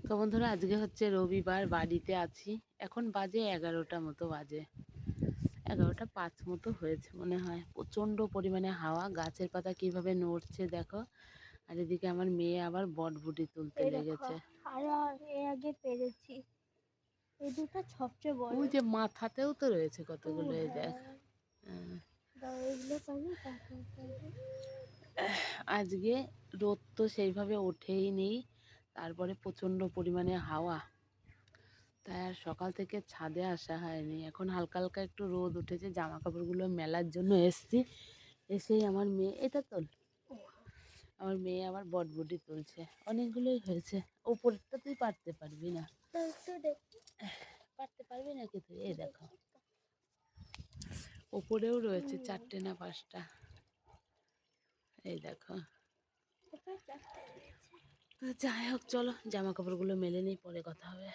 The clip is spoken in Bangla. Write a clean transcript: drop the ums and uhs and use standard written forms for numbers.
তো বন্ধুরা, আজকে হচ্ছে রবিবার, বাড়িতে আছি। এখন বাজে 11টা মতো বাজে, 11টা 5 মতো হয়েছে মনে হয়। প্রচণ্ড পরিমাণে হাওয়া, গাছের পাতা কিভাবে নড়ছে দেখো। আর এদিকে আমার মেয়ে আবার বটবুটি তুলতে এই দেখো, লেগেছে। আরো এর আগে পেরেছি। এই দুটো সবচেয়ে বড়। ওই যে মাথাতেও তো রয়েছে ও কতগুলো, এই দেখ। হ্যাঁ, দাও এগুলো পারি তারপর করবো। আজকে রোদ তো সেইভাবে ওঠেই নেই, তারপরে প্রচণ্ড পরিমাণে হাওয়া, তাই আর সকাল থেকে ছাদে আসা হয়নি। এখন হালকা হালকা একটু রোদ উঠেছে, জামা কাপড়গুলো মেলার জন্য এসছি। এসেই আমার মেয়ে, এটা তোল, আমার মেয়ে আবার বটবটি তুলছে। অনেকগুলোই হয়েছে। ওপরটা তুই পারতে পারবি না, পারতে পারবি নাকি তুই? এই দেখো, ওপরেও রয়েছে 4টে না 5টা। এই দেখো। তো যাই হোক, চলো জামা কাপড়গুলো মেলে নিই, পরে কথা হবে।